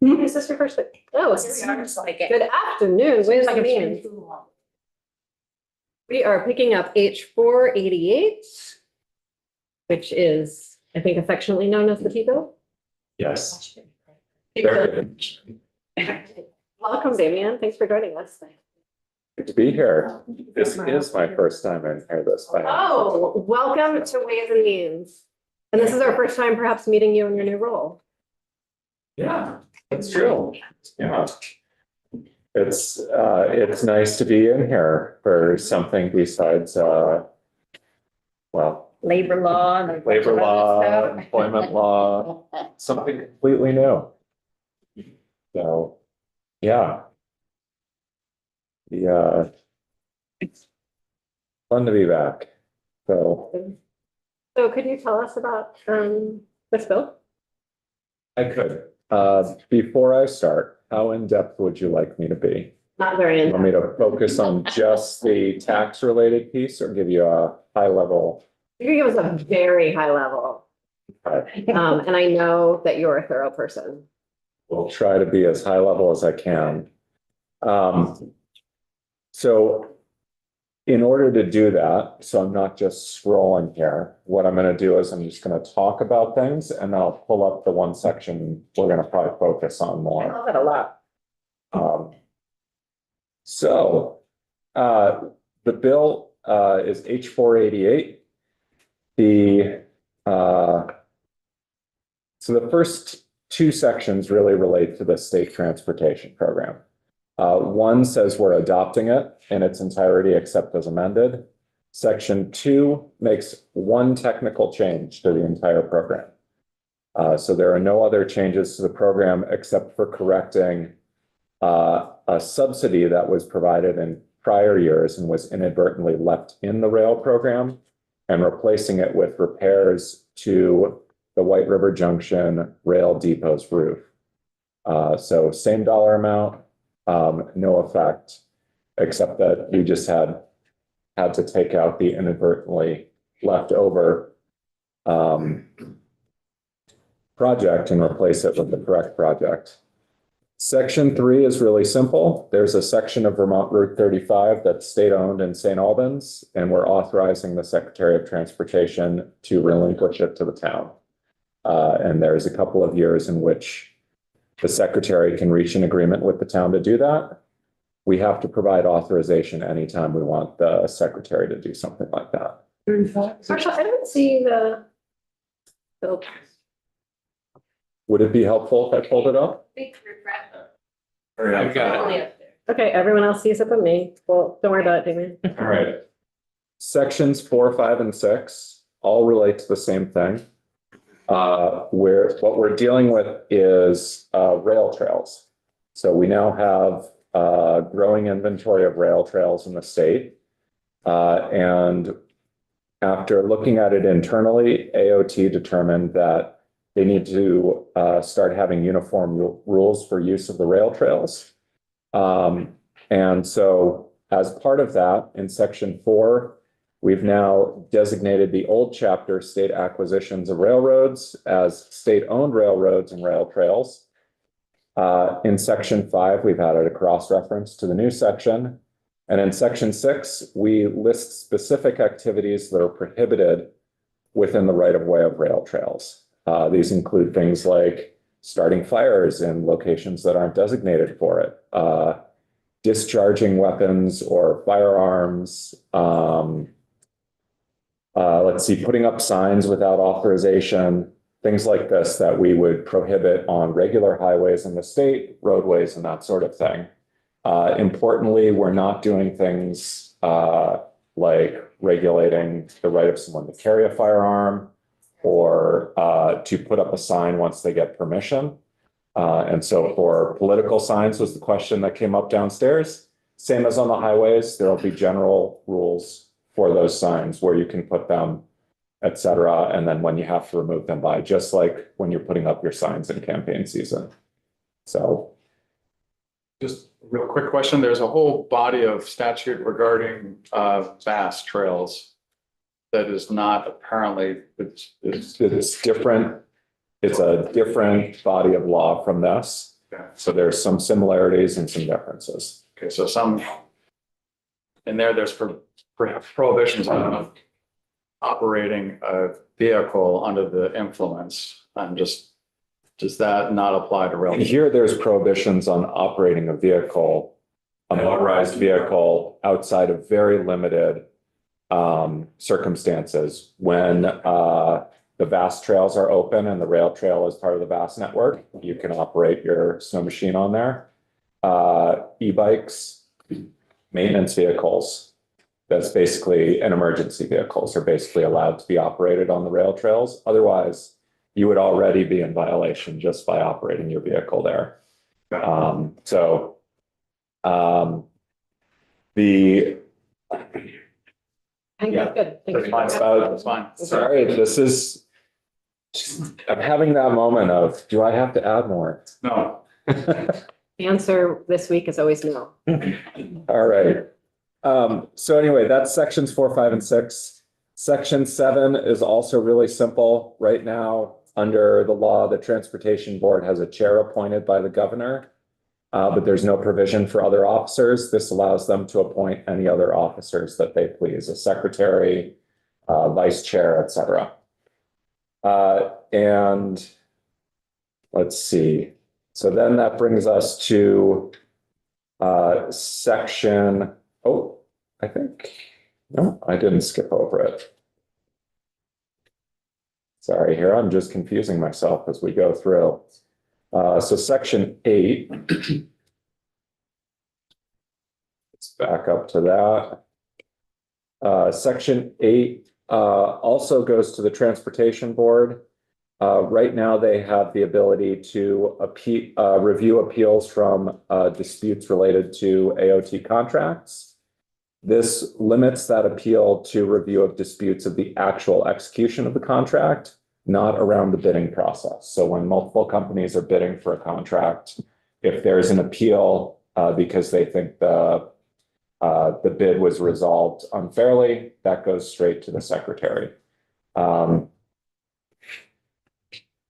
Is this your first? Oh, Here we are, just like it. good afternoon. Wait a minute. We are picking up H488, which is, I think, affectionately known as the T-bill. Yes. Very good. Welcome, Damian. Thanks for joining us. Good to be here. This is my first time in here this time. Oh, welcome to Ways and Means. And this is our first time perhaps meeting you in your new role. Yeah, that's true. Yeah. It's nice to be in here for something besides, well, Labor law. and a bunch labor of other law, stuff. employment law, something completely new. So, yeah. It's fun to be back. So So could you tell us about this bill? I could, before I start, how in-depth would you like me to be? Not very You want me in. to focus on just the tax related piece or give you a high level? You give us a very high level. And I know that you're a thorough person. We'll try to be as high level as I can. So in order to do that, so I'm not just scrolling here, what I'm going to do is I'm just going to talk about things and then I'll pull up the one section we're going to probably focus on I more. love it a lot. So the bill is H488. So the first two sections really relate to the state transportation program. One says we're adopting it in its entirety except as amended. Section 2 makes one technical change to the entire program. So there are no other changes to the program except for correcting a subsidy that was provided in prior years and was inadvertently left in the rail program and replacing it with repairs to the White River Junction Rail Depot's roof. So same dollar amount, no effect, except that we just had to take out the inadvertently left over project and replace it with the correct project. Section 3 is really simple. There's a section of Vermont Route 35 that's state-owned in St. Albans, and we're authorizing the Secretary of Transportation to relinquish it to the town. And there's a couple of years in which the Secretary can reach an agreement with the town to do that. We have to provide authorization anytime we want the Secretary to do something like that. Actually, I don't see the bill. Would it be helpful if I pulled it up? I've got it. Okay, everyone else sees it but me. Well, don't worry about it, Damien. All right. Sections 4, 5, and 6 all relate to the same thing. What we're dealing with is rail trails. So we now have a growing inventory of rail trails in the state. And after looking at it internally, AOT determined that they need to start having uniform rules for use of the rail trails. And so as part of that, in section 4, we've now designated the old chapter state acquisitions of railroads as state-owned railroads and rail trails. In section 5, we've added a cross-reference to the new section. And in section 6, we list specific activities that are prohibited within the right-of-way of rail trails. These include things like starting fires in locations that aren't designated for it, discharging weapons or firearms, putting up signs without authorization, things like this that we would prohibit on regular highways in the state, roadways, and that sort of thing. Importantly, we're not doing things like regulating the right of someone to carry a firearm or to put up a sign once they get permission. And so for political signs was the question that came up downstairs. Same as on the highways, there will be general rules for those signs where you can put them, et cetera. And then when you have to remove them by, just like when you're putting up your signs in campaign season. So. Just a real quick question. There's a whole body of statute regarding vast trails that is not apparently, It's different. It's a different body of law from this. So there's some similarities and some differences. Okay, so some, in there, there's prohibitions on operating a vehicle under the influence. Does that not apply to rail? And here, there's prohibitions on operating a vehicle, a motorized vehicle, outside of very limited circumstances. When the VAS trails are open and the rail trail is part of the VAS network, you can operate your snow machine on there. E-bikes, maintenance vehicles, that's basically, and emergency vehicles are basically allowed to be operated on the rail trails. Otherwise, you would already be in violation just by operating your vehicle there. The I think that's good. Thank you. That's fine. sorry, this is, I'm having that moment of, do I have to add more? No, The answer this week is always no. All right. So anyway, that's sections 4, 5, and 6. Section 7 is also really simple. Right now, under the law, the Transportation Board has a chair appointed by the governor, but there's no provision for other officers. This allows them to appoint any other officers that they please, a secretary, vice chair, etc. And let's see. So then that brings us to section, oh, I think, no, I didn't skip over it. Sorry, here I'm just confusing myself as we go through. So section 8. Let's back up to that. Section 8 also goes to the Transportation Board. Right now, they have the ability to review appeals from disputes related to AOT contracts. This limits that appeal to review of disputes of the actual execution of the contract, not around the bidding process. So when multiple companies are bidding for a contract, if there's an appeal because they think the bid was resolved unfairly, that goes straight to the secretary.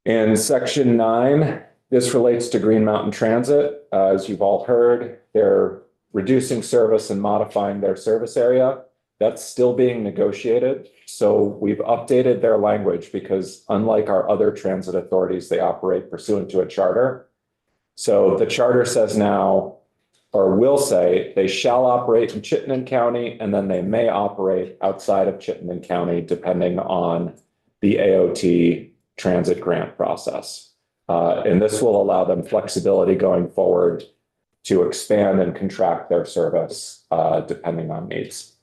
In section 9, this relates to Green Mountain Transit. As you've all heard, they're reducing service and modifying their service area. That's still being negotiated. So we've updated their language because unlike our other transit authorities, they operate pursuant to a charter. So the charter says now, or will say, they shall operate in Chittenden County, and then they may operate outside of Chittenden County, depending on the AOT transit grant process. And this will allow them flexibility going forward to expand and contract their service depending on needs.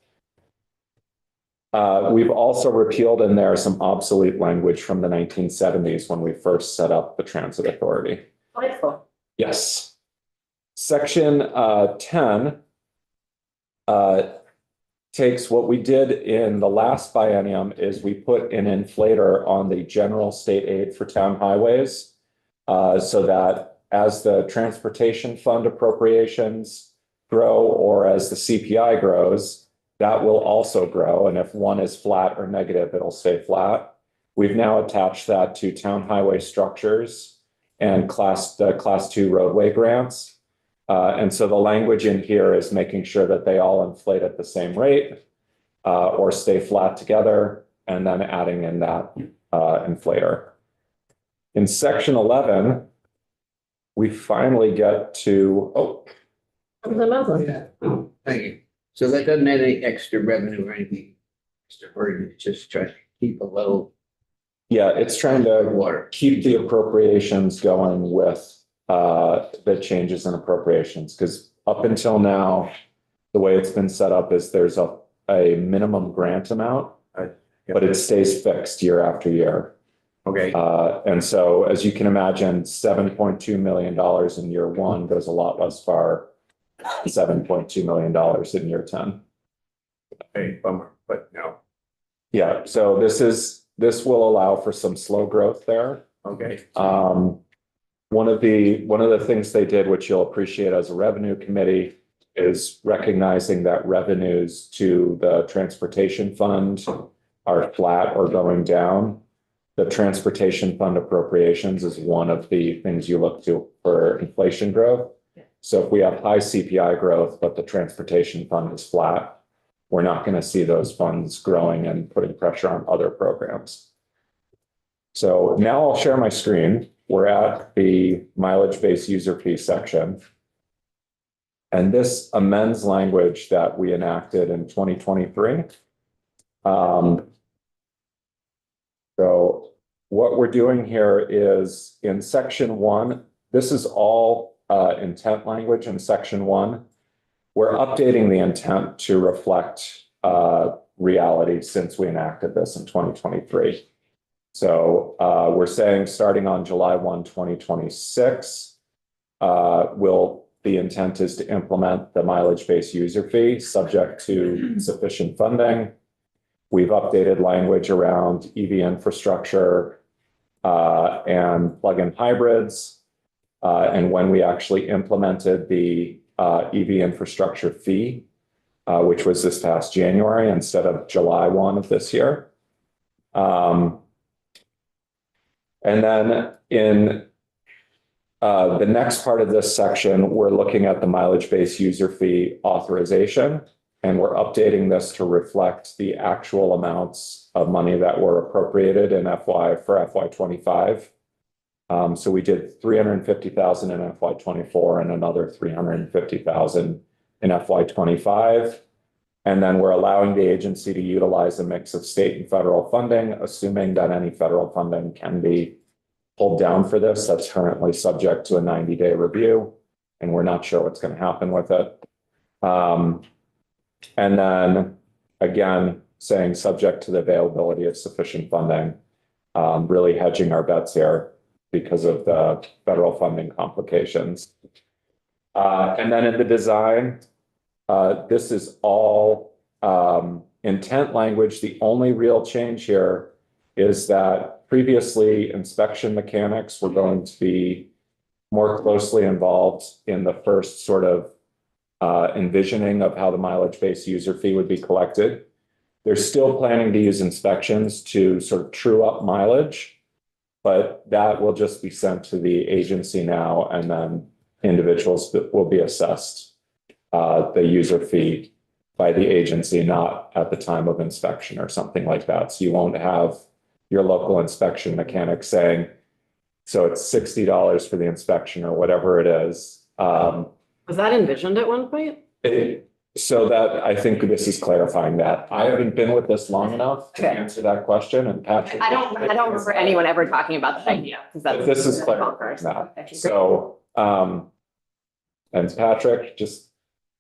We've also repealed in there some obsolete language from the 1970s when we first set up the transit authority. Delightful. Yes. Section 10 takes what we did in the last biennium is we put an inflator on the general state aid for town highways so that as the transportation fund appropriations grow or as the CPI grows, that will also grow. And if one is flat or negative, it'll stay flat. We've now attached that to town highway structures and the class 2 roadway grants. And so the language in here is making sure that they all inflate at the same rate or stay flat together, and then adding in that inflator. In section 11, we finally get to, Yeah, thank you. So that doesn't add any extra revenue or anything. Mr. Burden, it's just trying to keep a low yeah, it's trying to water. keep the appropriations going with the changes in appropriations, because up until now, the way it's been set up is there's a minimum grant amount, but it stays fixed year after year. Okay, And so, as you can imagine, $7.2 million in year 1 goes a lot less far, $7.2 million in year 10. okay, bummer, but no, Yeah, so this will allow for some slow growth there. okay. One of the things they did, which you'll appreciate as a revenue committee, is recognizing that revenues to the transportation fund are flat or going down. the transportation fund appropriations is one of the things you look to for inflation growth. So if we have high CPI growth, but the transportation fund is flat, we're not going to see those funds growing and putting pressure on other programs. So now I'll share my screen. We're at the mileage-based user fee section. And this amends language that we enacted in 2023. So what we're doing here is in section 1, this is all intent language in section 1. We're updating the intent to reflect reality since we enacted this in 2023. So we're saying starting on July 1, 2026, the intent is to implement the mileage-based user fee subject to sufficient funding. We've updated language around EV infrastructure and plug-in hybrids. And when we actually implemented the EV infrastructure fee, which was this past January instead of July 1 of this year. And then in the next part of this section, we're looking at the mileage-based user fee authorization, and we're updating this to reflect the actual amounts of money that were appropriated in FY25. So we did 350,000 in FY24 and another 350,000 in FY25. And then we're allowing the agency to utilize a mix of state and federal funding, assuming that any federal funding can be pulled down for this. That's currently subject to a 90-day review, and we're not sure what's going to happen with it. And then again, saying subject to the availability of sufficient funding, really hedging our bets here because of the federal funding complications. And then in the design, this is all intent language. The only real change here is that previously inspection mechanics were going to be more closely involved in the first sort of envisioning of how the mileage-based user fee would be collected. They're still planning to use inspections to sort of true up mileage, but that will just be sent to the agency now, and then individuals will be assessed the user fee by the agency, not at the time of inspection or something like that. So you won't have your local inspection mechanic saying, so it's $60 for the inspection or whatever it is. Was that envisioned at one point? So that I think this is clarifying that. I haven't been with this long enough to Okay. answer that question, and Patrick. I don't remember anyone ever talking about that idea. But this is clarifying that. So, and Patrick, just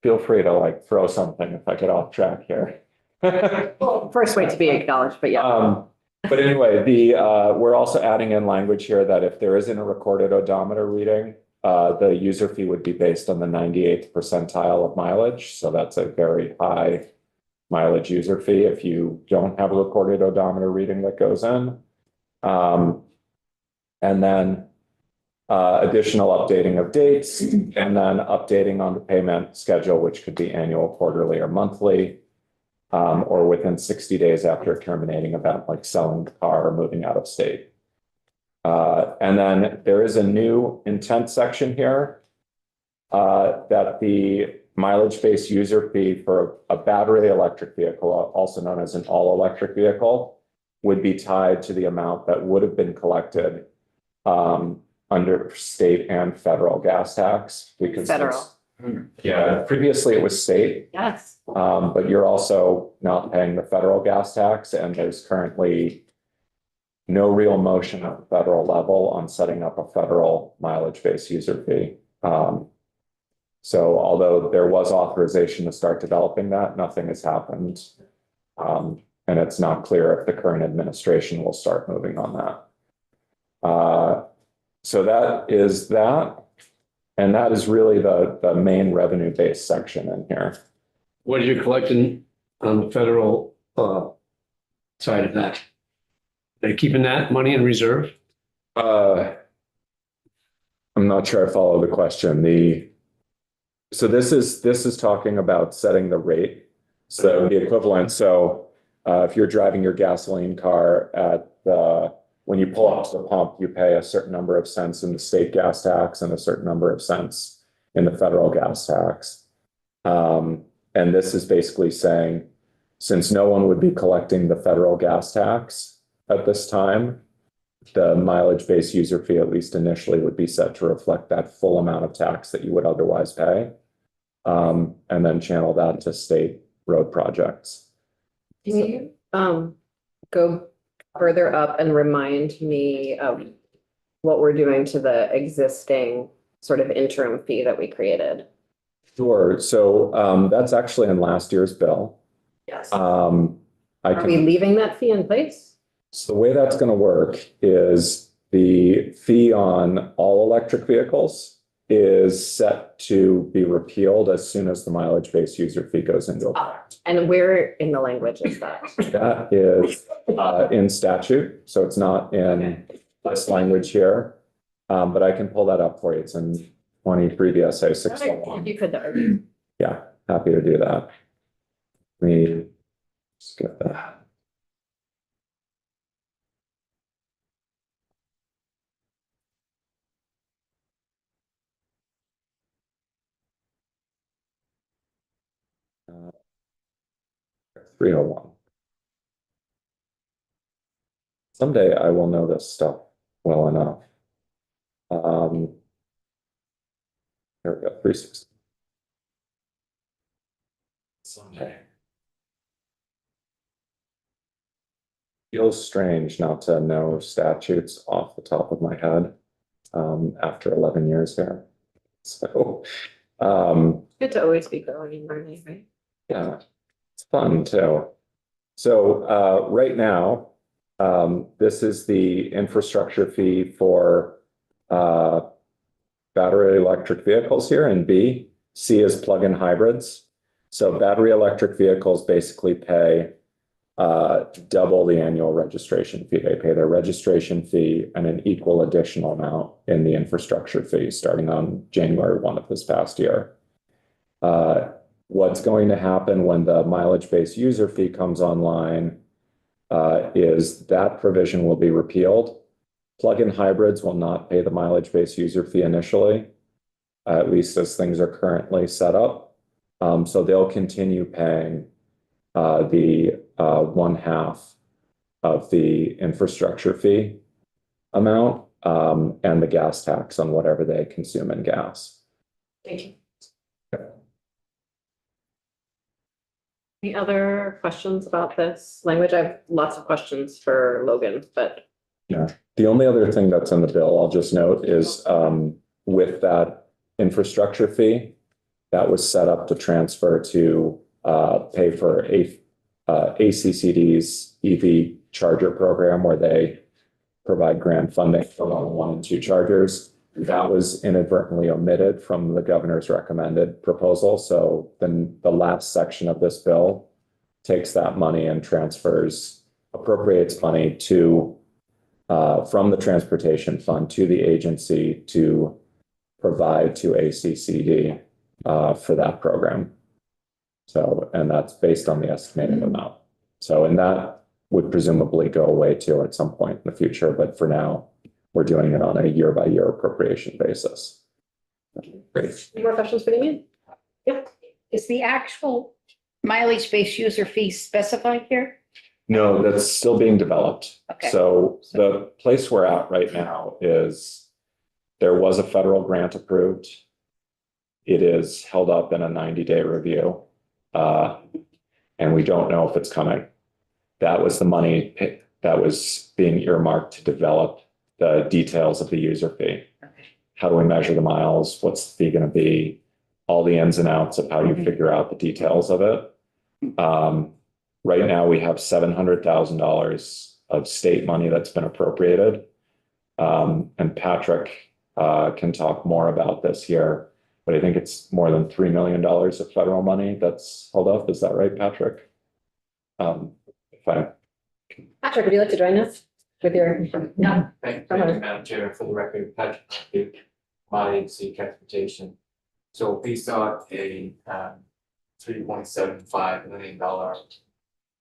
feel free to like throw something if I get off track here. First way to be acknowledged, but yeah. But anyway, we're also adding in language here that if there isn't a recorded odometer reading, the user fee would be based on the 98th percentile of mileage. So that's a very high mileage user fee if you don't have a recorded odometer reading that goes in. And then additional updating of dates, and then updating on the payment schedule, which could be annual, quarterly, or monthly, or within 60 days after a terminating event, like selling the car or moving out of state. And then there is a new intent section here that the mileage-based user fee for a battery electric vehicle, also known as an all-electric vehicle, would be tied to the amount that would have been collected under state and federal gas tax. Because Federal. yeah, previously it was state, Yes. but you're also not paying the federal gas tax, and there's currently no real motion at the federal level on setting up a federal mileage-based user fee. So although there was authorization to start developing that, nothing has happened. And it's not clear if the current administration will start moving on that. So that is that. And that is really the main revenue-based section in here. What are you collecting on the federal side of that? Are you keeping that money in reserve? I'm not sure I follow the question. So this is talking about setting the rate. So the equivalent. So if you're driving your gasoline car at the when you pull up to the pump, you pay a certain number of cents in the state gas tax and a certain number of cents in the federal gas tax. And this is basically saying, since no one would be collecting the federal gas tax at this time, the mileage-based user fee, at least initially, would be set to reflect that full amount of tax that you would otherwise pay. And then channel that to state road projects. Can you go further up and remind me of what we're doing to the existing sort of interim fee that we created? Sure. So that's actually in last year's bill. Yes. I Are we can, leaving that fee in place? so the way that's going to work is the fee on all electric vehicles is set to be repealed as soon as the mileage-based user fee goes into effect. And where in the language is that? That is in statute, so it's not in this language here. But I can pull that up for you. It's in 23 VSA If 601. you could, that would be. Yeah, happy to do that. Let me just get that. Uh, 301. Someday I will know this stuff well enough. There we go, 360. Someday. Feels strange not to know statutes off the top of my head after 11 years here. So, Good to always be growing and learning, right? yeah, it's fun too. So right now, this is the infrastructure fee for battery electric vehicles here in B. C is plug-in hybrids. So battery electric vehicles basically pay double the annual registration fee. They pay their registration fee and an equal additional amount in the infrastructure fee starting on January 1 of this past year. What's going to happen when the mileage-based user fee comes online is that provision will be repealed. Plug-in hybrids will not pay the mileage-based user fee initially, at least as things are currently set up. So they'll continue paying the 1/2 of the infrastructure fee amount and the gas tax on whatever they consume in gas. Thank you. Any other questions about this language? I have lots of questions for Logan, but. The only other thing that's in the bill, I'll just note, is with that infrastructure fee, that was set up to transfer to pay for ACCD's EV charger program, where they provide grant funding for level 1 and 2 chargers. That was inadvertently omitted from the governor's recommended proposal. So then the last section of this bill takes that money and appropriates money to from the transportation fund to the agency to provide to ACCD for that program. So, and that's based on the estimated amount. So, and that would presumably go away too at some point in the future, but for now, we're doing it on a year-by-year appropriation basis. Great. Any more questions for Damien? Yep. Is the actual mileage-based user fee specified here? No, that's still being developed. Okay. So the place we're at right now is there was a federal grant approved. It is held up in a 90-day review. And we don't know if it's coming. That was the money that was being earmarked to develop the details of the user fee. Okay. How do we measure the miles? What's the fee going to be? All the ins and outs of how you figure out the details of it. Right now, we have $700,000 of state money that's been appropriated. And Patrick can talk more about this here, but I think it's more than $3 million of federal money that's held up. Is that right, Patrick? Patrick, would you like to join us with your? No. Thank you, Madam Chair. For the record, Patrick, Murphy, my agency transportation. So we sought a $3.75 million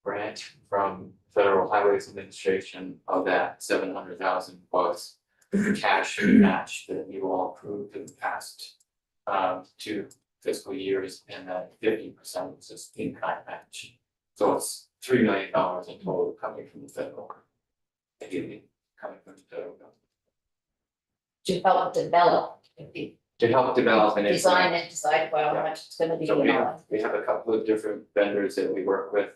grant from Federal Highways Administration. Of that, 700,000 was the cash match that you all approved in the past 2 fiscal years, and then 50% was just in-kind match. So it's $3 million in total coming from the federal. Ideally, coming from the federal government. To help develop, To help develop and design and decide how much it's gonna be. So and all that. we have a couple of different vendors that we work with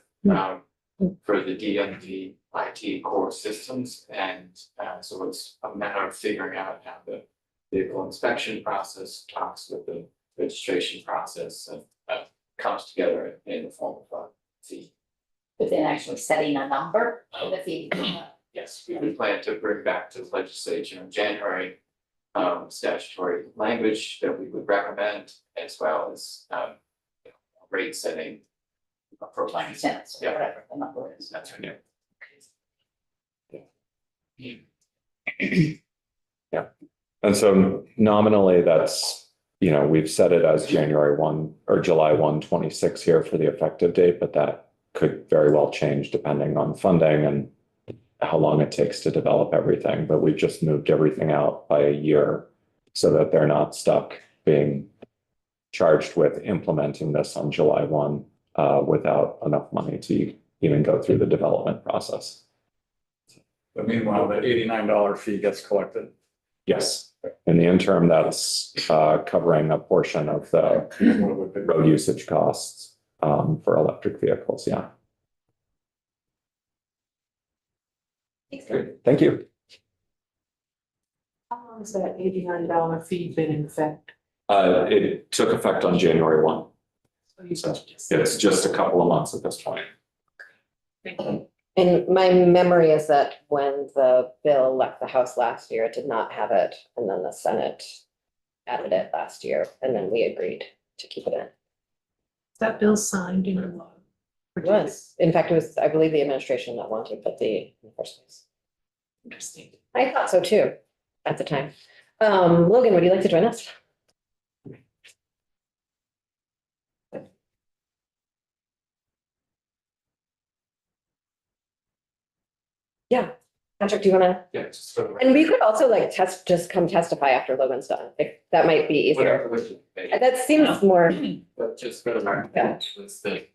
for the DMV IT core systems. And so it's a matter of figuring out how the vehicle inspection process talks with the registration process and comes together in the form of a fee. But then actually setting a number for the fee. Yes, we plan to bring back to the legislature in January statutory language that we would recommend, as well as rate setting. 20 cents, or Yeah. whatever the number is. That's right. And so nominally, that's, you know, we've set it as January 1 or July 1, 26 here for the effective date, but that could very well change depending on funding and how long it takes to develop everything. But we've just moved everything out by a year so that they're not stuck being charged with implementing this on July 1 without enough money to even go through the development process. But meanwhile, the $89 fee gets collected. Yes, in the interim, that's covering a portion of the road usage costs for electric vehicles, yeah. Great, thank you. How long has that $89 fee been in effect? It took effect on January 1. So you So just- it's just a couple of months at this point. Thank you. And my memory is that when the bill left the House last year, it did not have it, and then the Senate added it last year, and then we agreed to keep it in. Is that bill signed into law? It was, in fact, it was, I believe, the administration that wanted to put the in the first place. Interesting. I thought so too, at the time. Logan, would you like to join us? Yeah, Patrick, do you wanna, Yeah, just for the and we could also like just come testify after Logan's done, if that might be easier. whatever was made. That seems more, But just for the record, Yeah. was the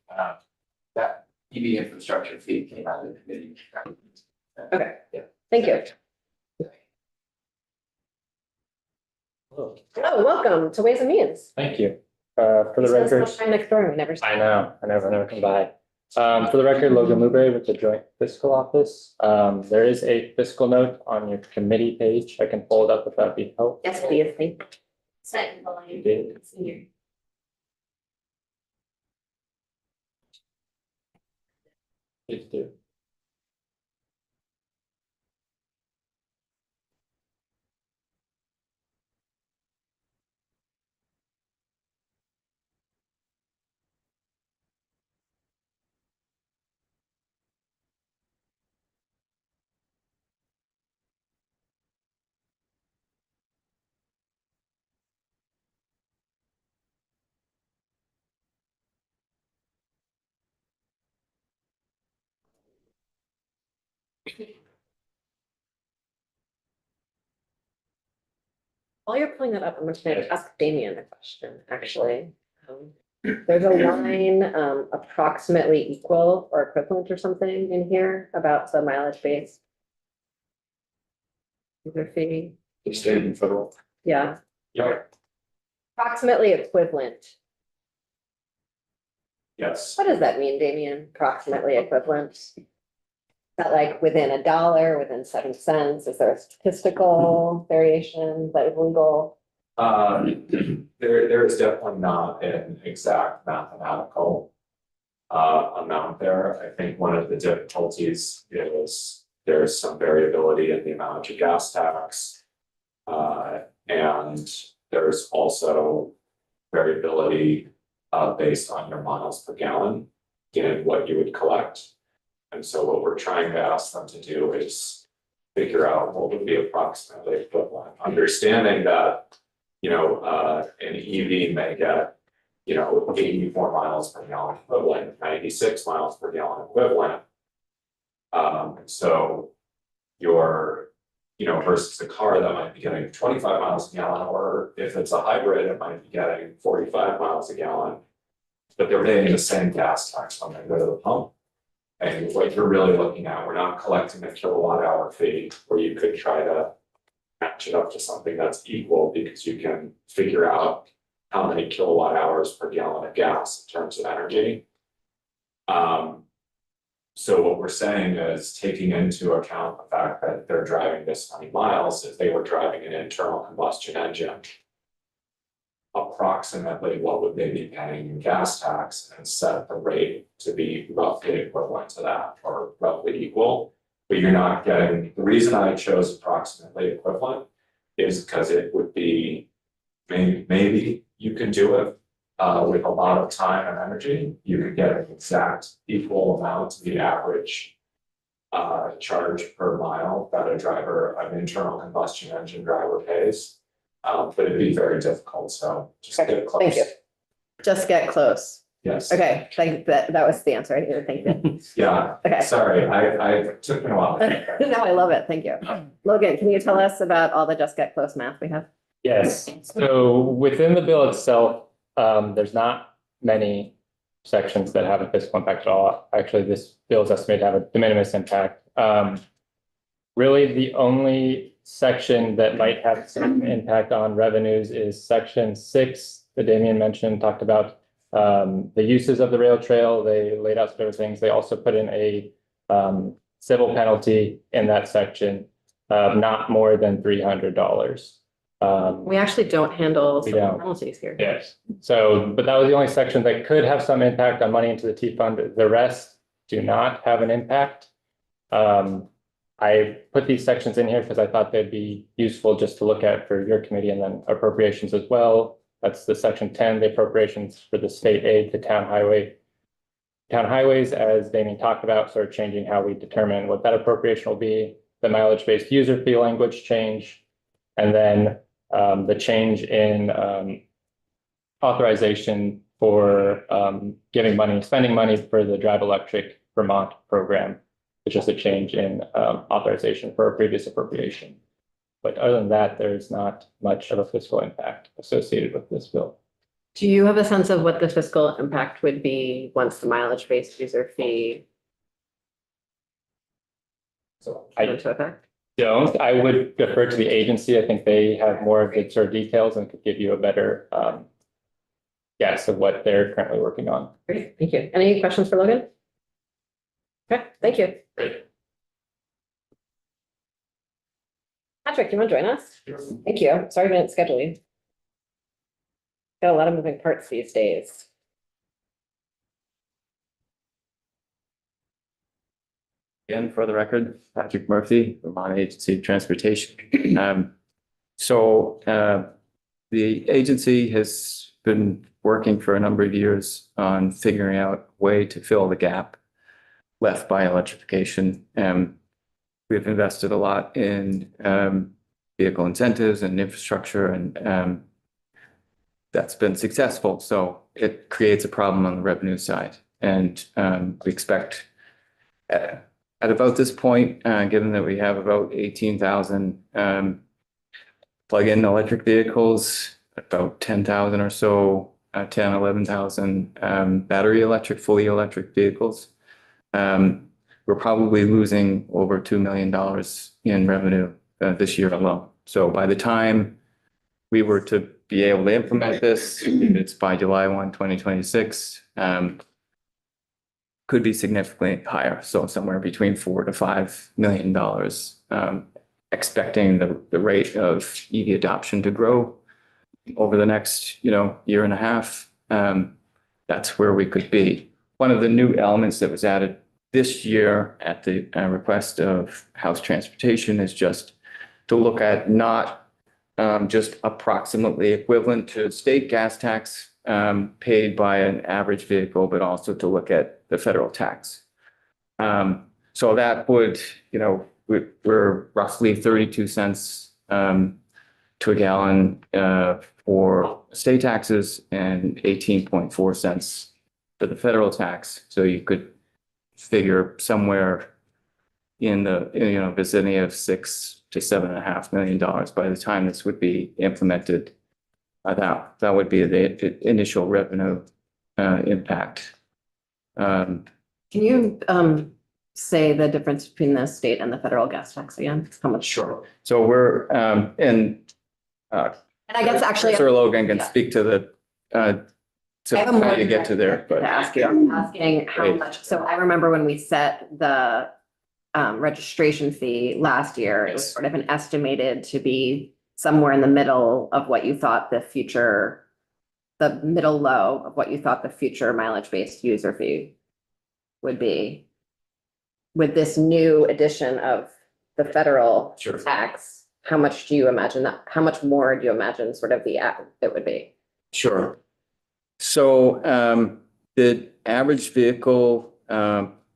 that EV infrastructure fee came out of the committee. okay, Yeah. thank you. Oh, welcome to Ways and Means. Thank you. For the Spend so record, much time next door, we never. I know, I never come by. For the record, Logan Luberry with the Joint Fiscal Office. There is a fiscal note on your committee page. I can pull it up if that'd be helpful. Yes, please, thank you. Second, You did. Please do. While you're pulling that up, I'm just gonna ask Damien a question, actually. There's a line, approximately equal or equivalent or something in here about the mileage based. User fee, The state and federal. yeah, Yeah. approximately equivalent. Yes. What does that mean, Damien? Approximately equivalent? Is that like within $1, within 7 cents? Is there a statistical variation that is legal? There is definitely not an exact mathematical amount there. I think one of the difficulties is there's some variability in the amount of gas tax. And there's also variability based on your miles per gallon in what you would collect. And so what we're trying to ask them to do is figure out what would be approximately equivalent, understanding that, you know, an EV may get, you know, 84 miles per gallon equivalent, 96 miles per gallon equivalent. So your, versus a car that might be getting 25 miles a gallon, or if it's a hybrid, it might be getting 45 miles a gallon. But they're paying the same gas tax when they go to the pump. And what you're really looking at, we're not collecting a kilowatt hour fee where you could try to match it up to something that's equal, because you can figure out how many kilowatt hours per gallon of gas in terms of energy. So what we're saying is, taking into account the fact that they're driving this many miles, if they were driving an internal combustion engine, approximately what would they be paying in gas tax, and set the rate to be roughly equivalent to that, or roughly equal. But you're not getting, the reason I chose approximately equivalent is because it would be, maybe you can do it with a lot of time and energy. You could get an exact equal amount to the average charge per mile that an internal combustion engine driver pays. But it'd be very difficult, so just get it close. Thank you. Just get close. Yes. Okay, that was the answer. I didn't think that. Yeah, Okay. sorry, I took me a while. No, I love it. Thank you. Logan, can you tell us about all the just get close math we have? Yes, so within the bill itself, there's not many sections that have a fiscal impact at all. Actually, this bill is estimated to have a de minimis impact. Really, the only section that might have some impact on revenues is section 6 that Damien mentioned, talked about the uses of the rail trail. They laid out some other things. They also put in a civil penalty in that section of not more than $300. We actually don't handle We civil don't. penalties here. Yes, so, but that was the only section that could have some impact on money into the T fund. The rest do not have an impact. I put these sections in here because I thought they'd be useful just to look at for your committee, and then appropriations as well. That's the section 10, the appropriations for the state aid to town highways, as Damien talked about, sort of changing how we determine what that appropriation will be, the mileage-based user fee language change, and then the change in authorization for spending money for the Drive Electric Vermont program. It's just a change in authorization for a previous appropriation. But other than that, there's not much of a fiscal impact associated with this bill. Do you have a sense of what the fiscal impact would be once the mileage-based user fee So went I into effect? don't, I would defer to the agency. I think they have more of the sort of details and could give you a better guess of what they're currently working on. Great, thank you. Any questions for Logan? Okay, thank you. Great. Patrick, you want to join us? Thank you. Sorry we didn't schedule you. Got a lot of moving parts these days. Again, for the record, Patrick Murphy, Vermont Agency of Transportation. The agency has been working for a number of years on figuring out a way to fill the gap left by electrification. We've invested a lot in vehicle incentives and infrastructure, and that's been successful. So it creates a problem on the revenue side. And we expect at about this point, given that we have about 18,000 plug-in electric vehicles, about 10,000 or so, 11,000 battery electric, fully electric vehicles, we're probably losing over $2 million in revenue this year alone. So by the time we were to be able to implement this, it's by July 1, 2026, could be significantly higher. So somewhere between $4 to $5 million, expecting the rate of EV adoption to grow over the next, year and a half. That's where we could be. One of the new elements that was added this year at the request of House Transportation is just to look at not just approximately equivalent to state gas tax paid by an average vehicle, but also to look at the federal tax. So that would, we're roughly 32 cents to a gallon for state taxes and 18.4 cents for the federal tax. So you could figure somewhere in the, vicinity of $6 to $7.5 million by the time this would be implemented. That would be the initial revenue impact. Can you say the difference between the state and the federal gas tax again? How much? Sure. So we're, and And I guess actually. Sir Logan can Yeah. speak to the, I have a to more how you get to there, To but ask you, I'm asking how Great. much, so I remember when we set the registration fee last year, it was Yes. sort of an estimated to be somewhere in the middle of what you thought the future, the middle low of what you thought the future mileage-based user fee would be. With this new addition of the federal Sure. tax, how much do you imagine that, how much more do you imagine sort of it would be? Sure. So the average vehicle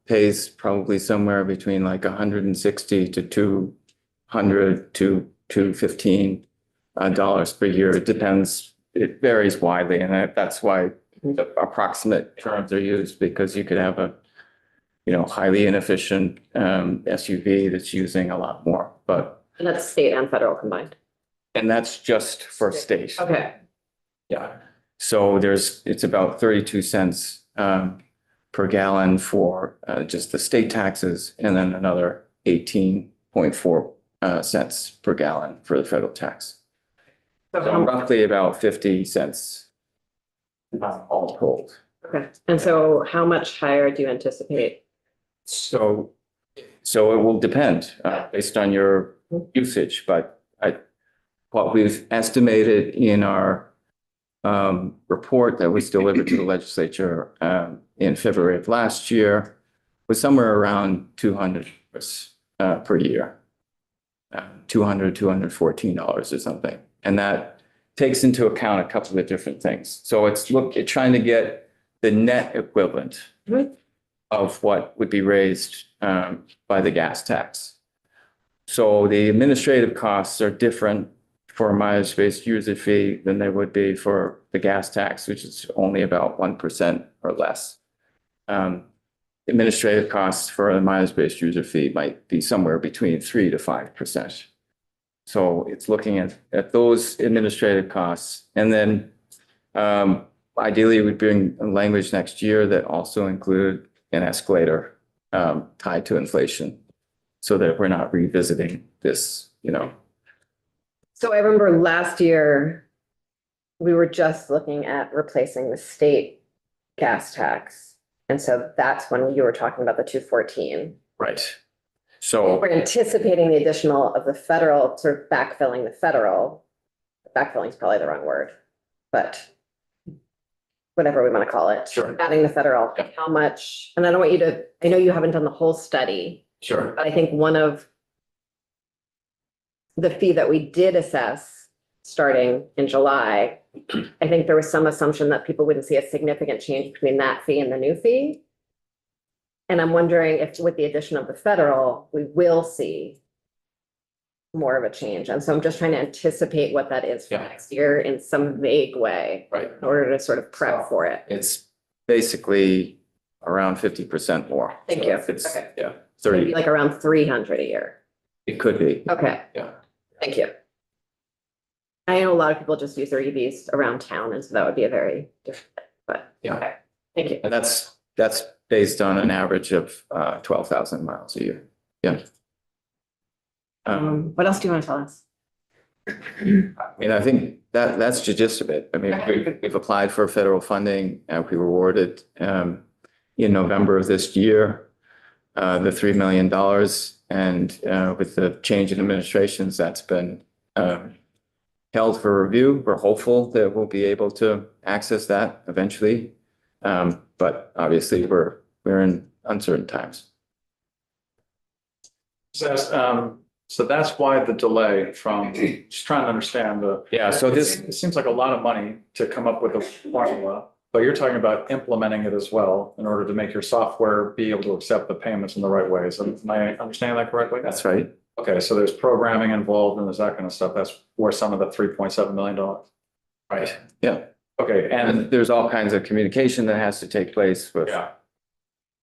pays probably somewhere between like 160 to 200 to $215 per year. It depends. It varies widely, and that's why the approximate terms are used, because you could have a highly inefficient SUV that's using a lot more, And that's state and federal combined. and that's just for state. Okay. Yeah, so it's about 32 cents per gallon for just the state taxes, and then another 18.4 cents per gallon for the federal tax. So So roughly about 50 cents all told. Okay, and so how much higher do you anticipate? So it will depend based on your usage, but what we've estimated in our report that was delivered to the legislature in February of last year was somewhere around $200 per year. $214 or something. And that takes into account a couple of different things. So it's trying to get the net equivalent of what would be raised by the gas tax. So the administrative costs are different for a mileage-based user fee than they would be for the gas tax, which is only about 1% or less. Administrative costs for a mileage-based user fee might be somewhere between 3 to 5%. So it's looking at those administrative costs. And then ideally, we'd bring a language next year that also include an escalator tied to inflation, so that we're not revisiting this, So I remember last year, we were just looking at replacing the state gas tax. And so that's when you were talking about the 214. Right. So, We're anticipating the additional of the federal, sort of backfilling the federal. Backfilling is probably the wrong word, but whatever we want to call it. Sure. Adding the federal, Yeah. how much, and I don't want you to, I know you haven't done the whole study, sure. but I think one of the fee that we did assess starting in July, I think there was some assumption that people wouldn't see a significant change between that fee and the new fee. And I'm wondering if with the addition of the federal, we will see more of a change. And so I'm just trying to anticipate what that is for Yeah. next year in some vague way Right. in order to sort of prep for it. It's basically around 50% more. Thank So you. if It's, Okay. yeah, Maybe 30, like around 300 a year. it could be, Okay, yeah. thank you. I know a lot of people just use their EVs around town, and so that would be a very different, but Yeah. okay, thank you. And that's based on an average of 12,000 miles a year. Yeah. What else do you want to tell us? I mean, I think that's the gist of it. I mean, we've applied for federal funding and we were awarded in November of this year, the $3 million. And with the change in administrations, that's been held for review. We're hopeful that we'll be able to access that eventually. But obviously we're in uncertain times. So that's why the delay from, just trying to understand the. Yeah, so this, It seems like a lot of money to come up with a formula, but you're talking about implementing it as well in order to make your software be able to accept the payments in the right ways. Am I understanding that correctly? that's right. Okay, so there's programming involved and there's that kind of stuff. That's where some of the $3.7 million. Right. Yeah. Okay, and And there's all kinds of communication that has to take place with. yeah.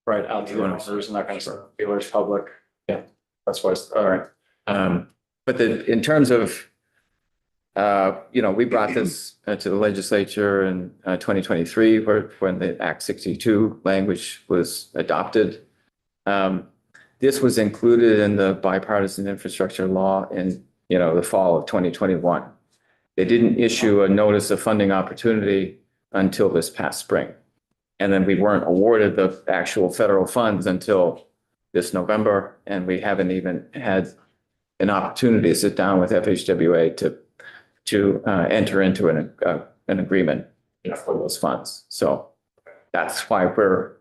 Right, out to the owners and that kind of stuff, dealers, public. Yeah. That's why, all right. But in terms of, we brought this to the legislature in 2023, when the Act 62 language was adopted. This was included in the bipartisan infrastructure law in, the fall of 2021. They didn't issue a notice of funding opportunity until this past spring. And then we weren't awarded the actual federal funds until this November, and we haven't even had an opportunity to sit down with FHWA to enter into an agreement for those funds. So that's why we're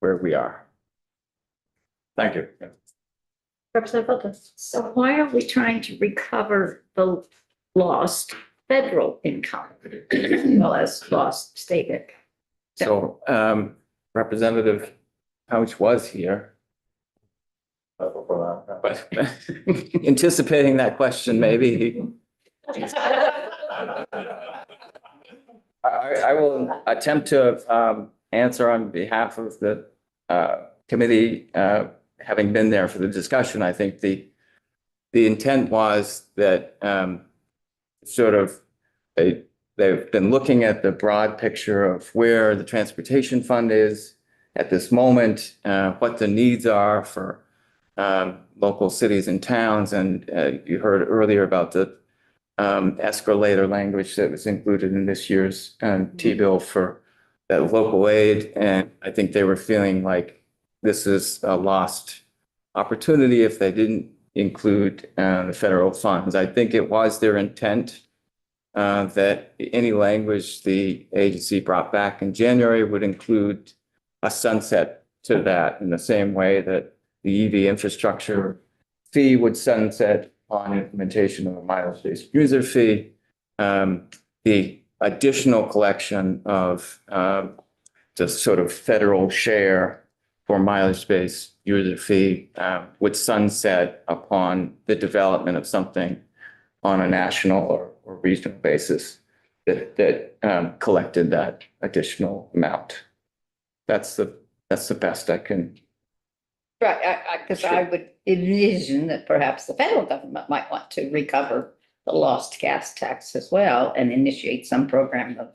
where we are. Thank you. Representative Feltes. So why are we trying to recover the lost federal income as well as lost state income? So Representative Couch was here, but anticipating that question, maybe I will attempt to answer on behalf of the committee, having been there for the discussion. I think the intent was that they've been looking at the broad picture of where the transportation fund is at this moment, what the needs are for local cities and towns. And you heard earlier about the escalator language that was included in this year's T-bill for that local aid. And I think they were feeling like this is a lost opportunity if they didn't include the federal funds. I think it was their intent that any language the agency brought back in January would include a sunset to that, in the same way that the EV infrastructure fee would sunset on implementation of a mileage-based user fee. The additional collection of the sort of federal share for mileage-based user fee would sunset upon the development of something on a national or regional basis that collected that additional amount. That's the best I can. Right, because I would envision that perhaps the federal government might want to recover the lost gas tax as well and initiate some program of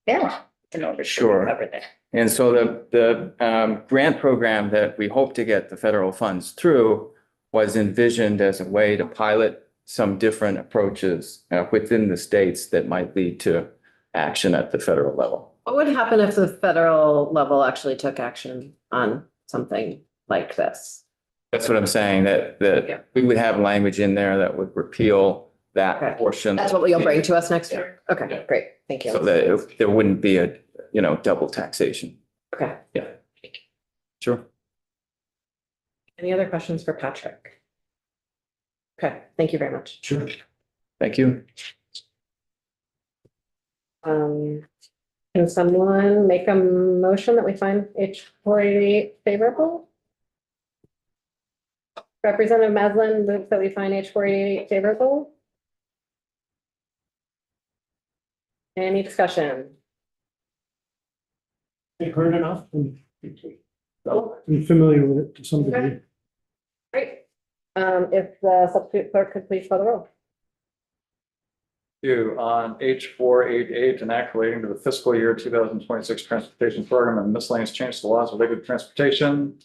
their own in order to Sure. recover that. And so the grant program that we hope to get the federal funds through was envisioned as a way to pilot some different approaches within the states that might lead to action at the federal level. What would happen if the federal level actually took action on something like this? That's what I'm saying, Yeah. that we would have language in there that would repeal that Okay. portion. That's what you'll bring to us next year? Okay, great, thank So you. that there wouldn't be a, double taxation. Okay, Sure. any other questions for Patrick? Okay, thank you very much. Sure. Thank you. Can someone make a motion that we find H488 favorable? Representative Maslin moves that we find H488 favorable. Any discussion? I've heard enough. I'm familiar with it to some degree. Great. If the substitute clerk could please call the roll. You on H488, an act relating to the fiscal year 2026 transportation program and miscellaneous change to the laws related to transportation.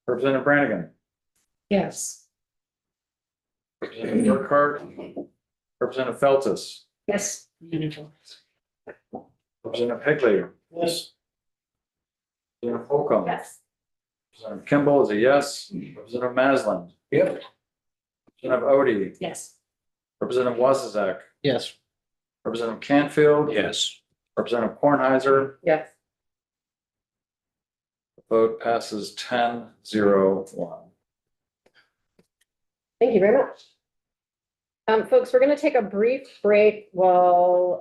Representative Brannigan, Yes. Representative Burkhart, Representative Feltes, Yes. Representative Higley, Yes. Representative Holcomb. Yes. Representative Kimball is a yes. Representative Maslin, Yep. Representative Odie, Yes. Representative Wasizak, Yes. Representative Canfield. Yes. Representative Kornheiser. Yes. The vote passes 10-0-1. Thank you very much. Folks, we're going to take a brief break while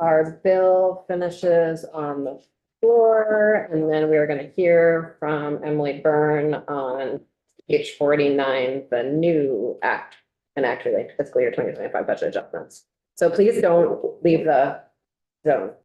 our bill finishes on the floor, and then we are going to hear from Emily Byrne on H49, the new act, an act related to fiscal year 2025 budget adjustments. So please don't leave the zone.